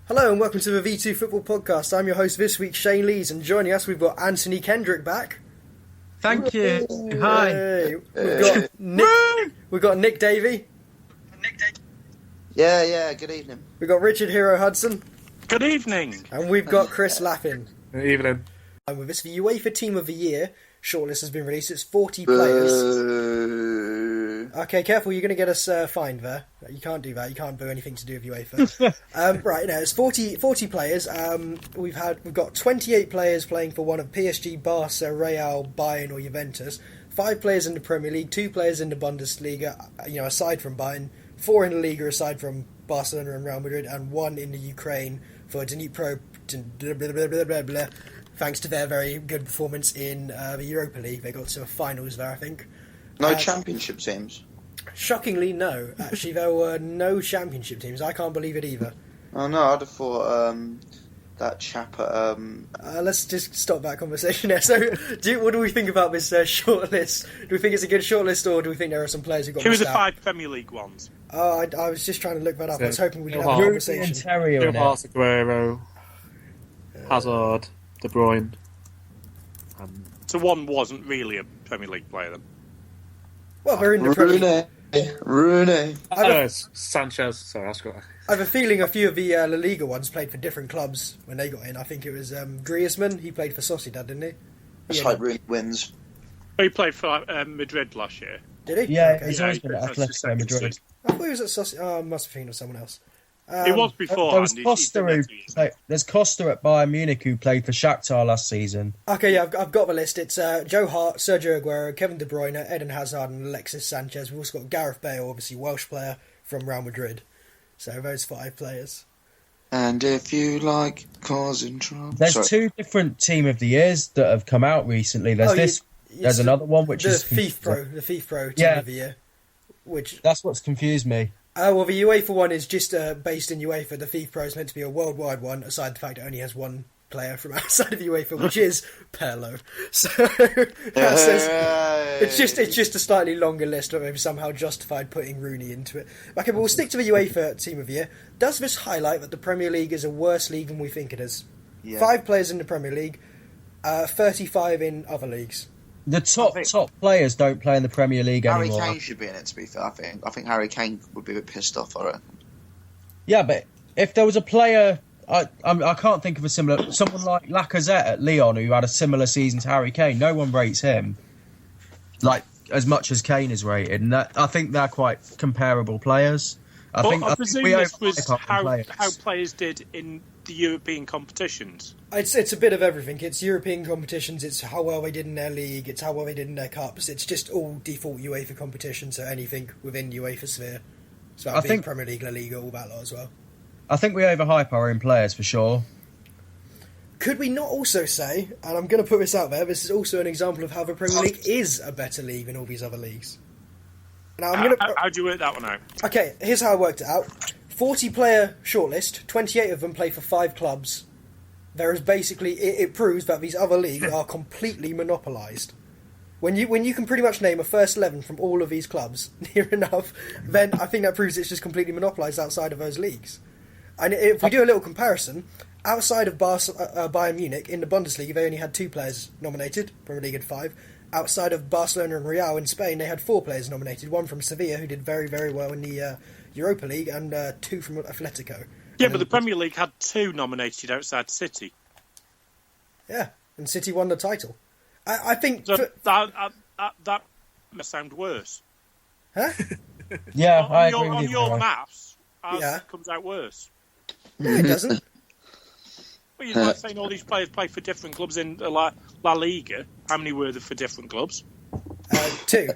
Hello and welcome to the V2 Football Podcast. I'm your host this week, Shane Lees, and joining us we've got Anthony Kendrick back. Thank you. Hi. Hey. We've got Nick Davey. Yeah, good evening. We've got Richard Hero Hudson. Good evening. And we've got Chris Laffin. Good evening. And with us, the UEFA Team of the Year shortlist has been released. It's 40 players. Okay, careful, you're going to get us fined there. You can't do that. You can't do anything to do with UEFA. Right, now it's 40 players. We've got 28 players playing for one of PSG, Barca, Real, Bayern or Juventus. 5 players in the Premier League, 2 players in the Bundesliga, aside from Bayern, 4 in the Liga aside from Barcelona and Real Madrid, and 1 in the Ukraine for Dnipro, thanks to their very good performance in the Europa League. They got to the finals there, I think. No championship teams? Shockingly, no. Actually, there were no championship teams. I can't believe it either. Oh no, I'd have thought that chap at... Let's just stop that conversation there. So, what do we think about this shortlist? Do we think it's a good shortlist, or do we think there are some players who got Who were missed the out? 5 Premier League ones? Oh, I was just trying to look that up. I was hoping we could have a Ruben conversation. Aguero, Hazard, De Bruyne. So one wasn't really a Premier League player then? Well, they're in the Premier League. Rooney. Sanchez. Sorry, that's correct. I have a feeling a few of the La Liga ones played for different clubs when they got in. I think it was Griezmann. He played for Sociedad, didn't he? Let's hope Rooney wins. He played for Madrid last year. Did he? Yeah, Okay. he's always been at Atletico Madrid. I thought he was at Sociedad. Oh, I must have been of someone else. He was before. There's Costa at Bayern Munich who played for Shakhtar last season. Okay, yeah, I've got the list. It's Joe Hart, Sergio Aguero, Kevin De Bruyne, Eden Hazard and Alexis Sanchez. We've also got Gareth Bale, obviously Welsh player from Real Madrid. So those 5 players. And if you like causing trouble... There's 2 different Team of the Years that have come out recently. There's there's another one which is... The FIFA Pro Team of the Year. That's what's confused me. Well, the UEFA one is just based in UEFA. The FIFA Pro is meant to be a worldwide one, aside the fact it only has one player from outside of UEFA, which is Pirlo. So it's just a slightly longer list, but they've somehow justified putting Rooney into it. Okay, but we'll stick to the UEFA Team of the Year. Does this highlight that the Premier League is a worse league than we think it is? Yeah. 5 players in the Premier League, 35 in other leagues. The top players don't play in the Premier League anymore. Harry Kane should be in it, to be fair, I think. I think Harry Kane would be a bit pissed off, I reckon. Yeah, but if there was a player... I can't think of someone like Lacazette at Lyon who had a similar season to Harry Kane. No one rates him like as much as Kane is rated, and I think they're quite comparable players. I presume this was how players did in the European competitions. It's a bit of everything. It's European competitions, it's how well they did in their league, it's how well they did in their cups. It's just all default UEFA competitions, so anything within UEFA sphere. So I think Premier League, La Liga, all that lot as well. I think we overhype our own players for sure. Could we not also say, and I'm going to put this out there, this is also an example of how the Premier League is a better league than all these other leagues. Now, how do you work that one out? Okay, here's how I worked it out. 40-player shortlist, 28 of them play for 5 clubs. There is basically... It proves that these other leagues are completely monopolised. When you can pretty much name a first 11 from all of these clubs, near enough, then I think that proves it's just completely monopolised outside of those leagues. And if we do a little comparison, outside of Bayern Munich, in the Bundesliga, they only had 2 players nominated. Premier League had 5. Outside of Barcelona and Real in Spain, they had 4 players nominated. 1 from Sevilla, who did very, very well in the Europa League, and 2 from Atletico. Yeah, but the Premier League had 2 nominated outside City. Yeah, and City won the title. I think... So that must sound worse. Huh? Yeah, I agree with on you. your maths, ours comes out worse. No, it doesn't. Well, you're like saying all these players play for different clubs in La Liga. How many were there for different clubs? 2.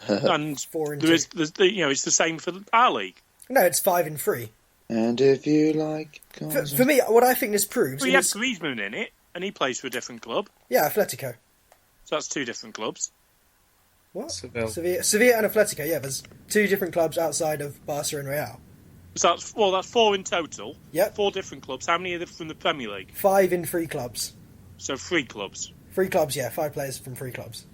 And 4 and 2. it's the same for our league. No, it's 5 and 3. And if you like... For me, what I think this proves... Well, you have Griezmann in it, and he plays for a different club. Yeah, Atletico. So that's 2 different clubs. What? Seville and Atletico, yeah, there's 2 different clubs outside of Barca and Real. So that's 4 in total. Yep. 4 different clubs. How many are there from the Premier League? 5 in 3 clubs. So 3 clubs. 3 clubs, yeah. 5 players from 3 clubs.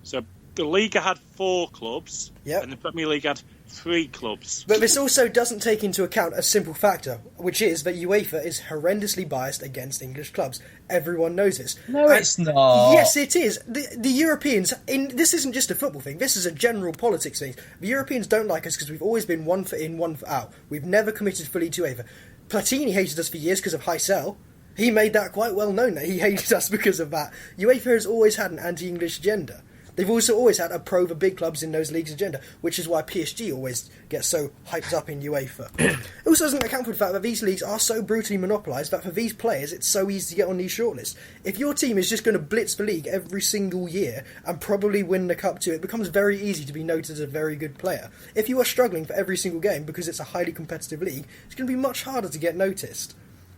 So the Liga had 4 clubs, Yep. and the Premier League had 3 clubs. But this also doesn't take into account a simple factor, which is that UEFA is horrendously biased against English clubs. Everyone knows this. No, And- it's not. Yes, it is. The Europeans, this isn't just a football thing, this is a general politics thing. The Europeans don't like us because we've always been one foot in, one foot out. We've never committed fully to UEFA. Platini hated us for years because of Heysel. He made that quite well known that he hated us because of that. UEFA has always had an anti-English agenda. They've also always had a pro the big clubs in those leagues agenda, which is why PSG always gets so hyped up in UEFA. It also doesn't account for the fact that these leagues are so brutally monopolised that for these players it's so easy to get on these shortlists. If your team is just going to blitz the league every single year and probably win the cup too, it becomes very easy to be noted as a very good player. If you are struggling for every single game because it's a highly competitive league, it's going to be much harder to get noticed.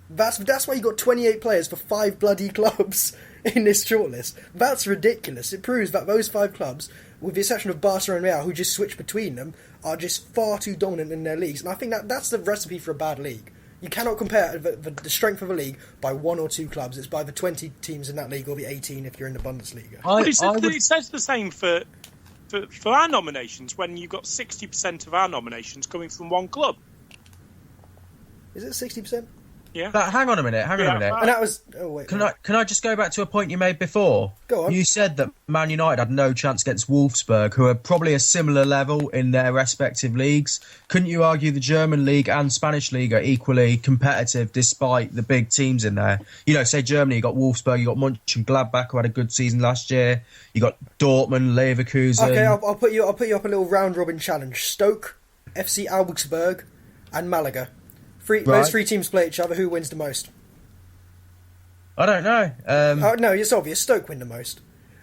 That's why you got 28 players for 5 bloody clubs in this shortlist. That's ridiculous. It proves that those 5 clubs, with the exception of Barcelona and Real, who just switch between them, are just far too dominant in their leagues. And I think that's the recipe for a bad league. You cannot compare the strength of a league by 1 or 2 clubs. It's by the 20 teams in that league or the 18 if you're in the Bundesliga. But it says the same for our nominations when you got 60% of our nominations coming from one club. Is it 60%? Yeah. But hang on a minute. And that was... Oh, wait. Can I just go back to a point you made before? Go on. You said that Man United had no chance against Wolfsburg, who are probably a similar level in their respective leagues. Couldn't you argue the German league and Spanish league are equally competitive despite the big teams in there? You know, say Germany, you got Wolfsburg, you got Mönchengladbach, who had a good season last year. You got Dortmund, Leverkusen. Okay, I'll put you up a little round robin challenge. Stoke, FC Augsburg, and Malaga. Those 3 teams play each other. Who wins the most? I don't know. No, it's obvious. Stoke win the most.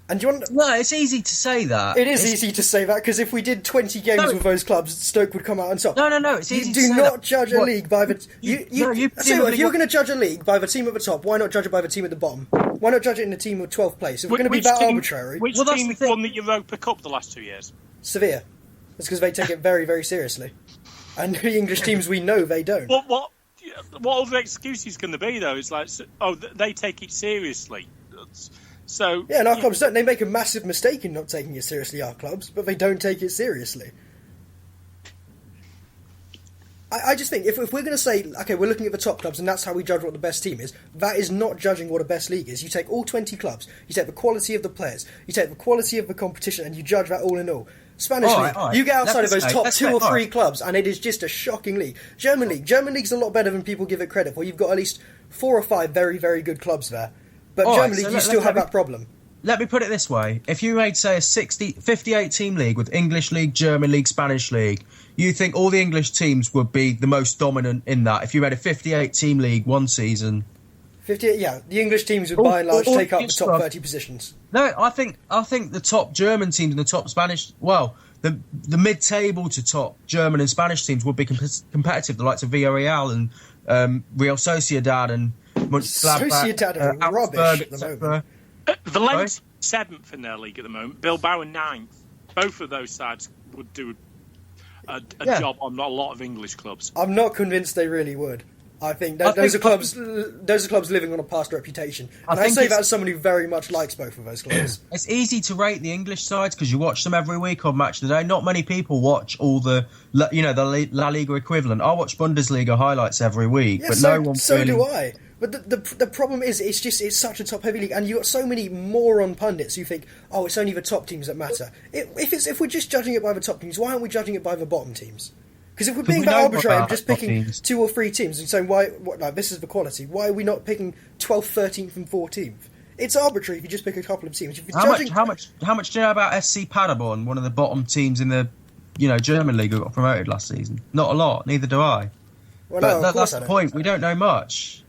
And do you want? No, it's easy to say that. It is easy to say that because if we did 20 games with those clubs, Stoke would come out on top. No. It's easy to say You do not judge a league by the. If you're going to judge a league by the team at the top, why not judge it by the team at the bottom? Why not judge it in the team with 12th place? If we're going to be that arbitrary, which team won the Europa Cup the last 2 years? Sevilla. That's because they take it very, very seriously, and the English teams we know they don't. What other excuses can there be though? It's like, they take it seriously. So yeah, and our clubs don't. They make a massive mistake in not taking it seriously. Our clubs, but they don't take it seriously. I just think if we're going to say, okay, we're looking at the top clubs and that's how we judge what the best team is, that is not judging what a best league is. You take all 20 clubs, you take the quality of the players, you take the quality of the competition, and you judge that all in all. Spanish league, you get outside of those top 2 or 3 clubs, and it is just a shocking league. German league's a lot better than people give it credit for. You've got at least 4 or 5 very, very good clubs there. But German league, you still have that problem. Let me put it this way. If you made, say, a 58-team league with English league, German league, Spanish league, you think all the English teams would be the most dominant in that? If you made a 58-team league one season... 58, yeah. The English teams would, by and large, take up the top 30 positions. No, I think the top German teams and the top Spanish... Well, the mid-table to top German and Spanish teams would be competitive. The likes of Villarreal and Real Sociedad and Mönchengladbach, Sociedad are rubbish at the moment. Valencia 7th in their league at the moment. Bilbao 9th. Both of those sides would do a job on a lot of English clubs. I'm not convinced they really would. I think those are clubs living on a past reputation. And I say that as someone who very much likes both of those clubs. It's easy to rate the English sides because you watch them every week on Match of the Day. Not many people watch all the La Liga equivalent. I watch Bundesliga highlights every week, but no one. So do I. But the problem is, it's such a top-heavy league, and you've got so many moron pundits who think, oh, it's only the top teams that matter. If we're just judging it by the top teams, why aren't we judging it by the bottom teams? Because if we're being arbitrary and just picking 2 or 3 teams and saying, this is the quality, why are we not picking 12th, 13th and 14th? It's arbitrary if you just pick a couple of teams. If how much do you know about SC Paderborn, one of the bottom teams in the German league who got promoted last season? Not a lot, neither do I. Well, but that's the point, we don't know much.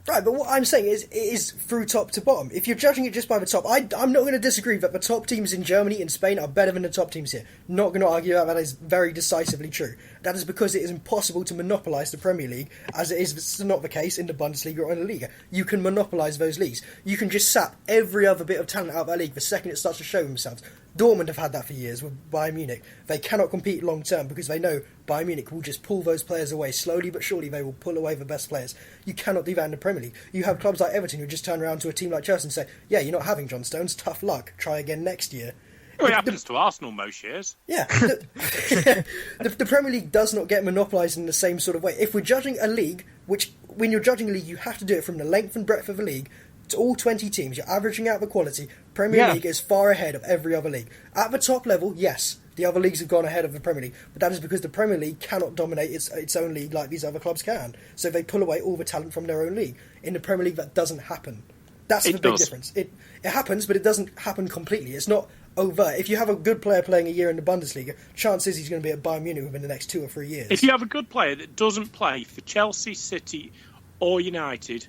Right, but what I'm saying is, it is through top to bottom. If you're judging it just by the top, I'm not going to disagree that the top teams in Germany and Spain are better than the top teams here. Not going to argue that is very decisively true. That is because it is impossible to monopolise the Premier League, as it is not the case in the Bundesliga or in the Liga. You can monopolise those leagues. You can just sap every other bit of talent out of that league the second it starts to show themselves. Dortmund have had that for years with Bayern Munich. They cannot compete long term because they know Bayern Munich will just pull those players away. Slowly but surely they will pull away the best players. You cannot do that in the Premier League. You have clubs like Everton who just turn around to a team like Chelsea and say, yeah, you're not having John Stones, tough luck, try again next year. Well, it happens to Arsenal most years. Yeah, the Premier League does not get monopolised in the same sort of way. If we're judging a league, which when you're judging a league, you have to do it from the length and breadth of a league to all 20 teams. You're averaging out the quality. Premier League is far ahead of every other league. At the top level, yes, the other leagues have gone ahead of the Premier League, but that is because the Premier League cannot dominate its own league like these other clubs can. So they pull away all the talent from their own league. In the Premier League, that doesn't happen. That's the big difference. It happens, but it doesn't happen completely. It's not overt. If you have a good player playing a year in the Bundesliga, chances he's going to be at Bayern Munich within the next 2 or 3 years. If you have a good player that doesn't play for Chelsea, City, or United,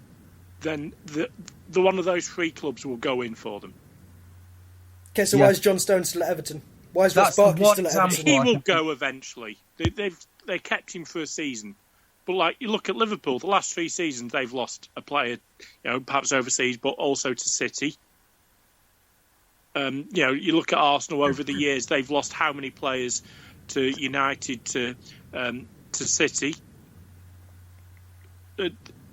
then the one of those 3 clubs will go in for them. Okay, so why is John Stones still at Everton? Why is Ross Barkley still at Everton? He will go eventually. They kept him for a season. But like you look at Liverpool, the last 3 seasons they've lost a player, perhaps overseas, but also to City. You look at Arsenal over the years; they've lost how many players to United, to City.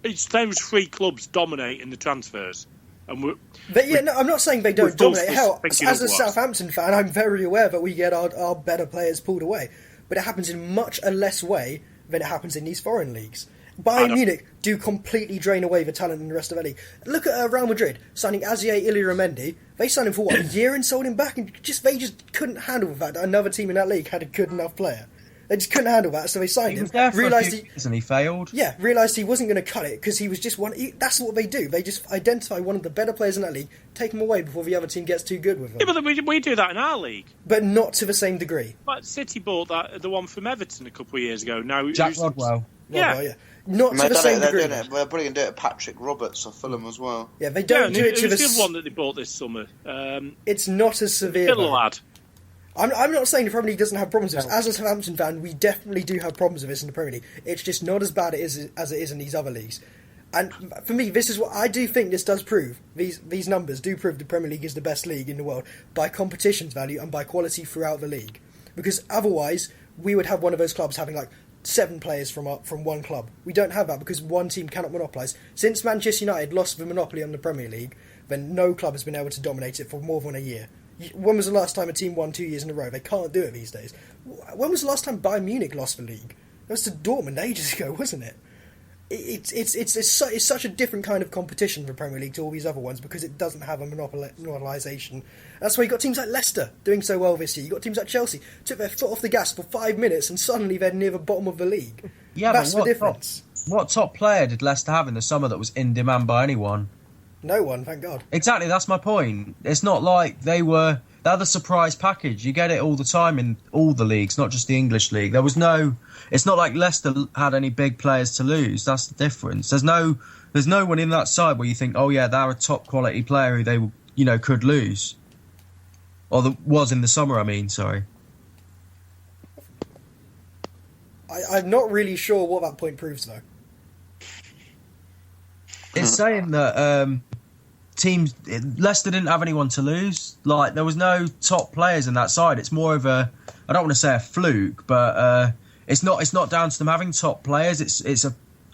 It's those 3 clubs dominating the transfers, and I'm not saying they don't dominate. Hell, as a Southampton fan, I'm very aware that we get our better players pulled away, but it happens in much a less way than it happens in these foreign leagues. Bayern Munich do completely drain away the talent in the rest of the league. Look at Real Madrid signing Azier Iliaramendi. They signed him for a year and sold him back, and they just couldn't handle the fact that another team in that league had a good enough player. They just couldn't handle that, so they signed him. He was there for a few years and he failed. Yeah, realised he wasn't going to cut it because he was just one. That's what they do. They just identify one of the better players in that league, take him away before the other team gets too good with him. Yeah, but we do that in our league. But not to the same degree. But City bought the one from Everton a couple of years ago. Now Jack Rodwell. Yeah. Not to the same degree. They're probably going to do it to Patrick Roberts of Fulham as well. Yeah, they don't do it to the one that they bought this summer. It's not as severe. Little lad. I'm not saying the Premier League doesn't have problems with this. As a Southampton fan, we definitely do have problems with this in the Premier League. It's just not as bad as it is in these other leagues. And for me, this is what I do think this does prove. These numbers do prove the Premier League is the best league in the world by competition's value and by quality throughout the league. Because otherwise, we would have one of those clubs having like 7 players from one club. We don't have that because one team cannot monopolise. Since Manchester United lost the monopoly on the Premier League, then no club has been able to dominate it for more than a year. When was the last time a team won 2 years in a row? They can't do it these days. When was the last time Bayern Munich lost the league? That was to Dortmund ages ago, wasn't it? It's such a different kind of competition for Premier League to all these other ones because it doesn't have a monopolisation. That's why you got teams like Leicester doing so well this year. You got teams like Chelsea took their foot off the gas for 5 minutes and suddenly they're near the bottom of the league. Yeah, that's the difference. What top player did Leicester have in the summer that was in demand by anyone? No one, thank God. Exactly, that's my point. It's not like they're the surprise package. You get it all the time in all the leagues, not just the English league. It's not like Leicester had any big players to lose. That's the difference. There's no one in that side where you think, oh yeah, they're a top quality player who they could lose. Or was in the summer, sorry. I'm not really sure what that point proves though. It's saying that Leicester didn't have anyone to lose. Like, there was no top players in that side. It's more of I don't want to say a fluke, but it's not down to them having top players. It's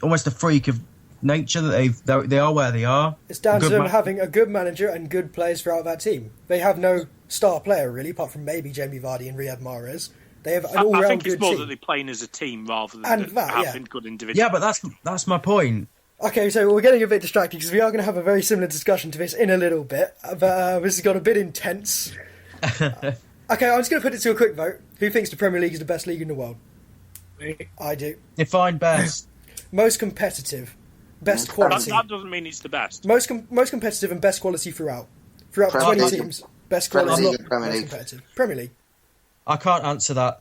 almost a freak of nature that they are where they are. It's down to them having a good manager and good players throughout that team. They have no star player really, apart from maybe Jamie Vardy and Riyad Mahrez. They have an all-round good team. I think it's more that they're playing as a team rather than having good individuals. Yeah, but that's my point. Okay, so we're getting a bit distracted because we are going to have a very similar discussion to this in a little bit, but this has got a bit intense. Okay, I'm just going to put it to a quick vote. Who thinks the Premier League is the best league in the world? I do. Define best. Most competitive. Best quality. That doesn't mean it's the best. Most competitive and best quality throughout. Throughout 20 teams. Best quality. Most competitive. Premier League. I can't answer that.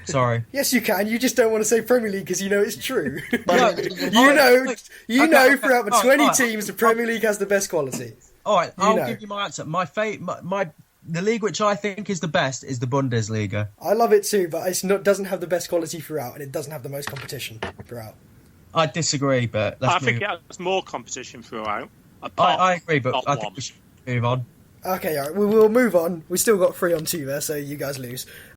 Sorry. Yes, you can. You just don't want to say Premier League because you know it's true. you know, throughout the 20 teams, the Premier League has the best quality. All right, I'll give you my answer. The league which I think is the best is the Bundesliga. I love it too, but it doesn't have the best quality throughout, and it doesn't have the most competition throughout. I disagree, but I think it has more competition throughout. I agree, but I think we should move on. Okay, all right. We'll move on. We've still got 3 on 2 there, so you guys lose.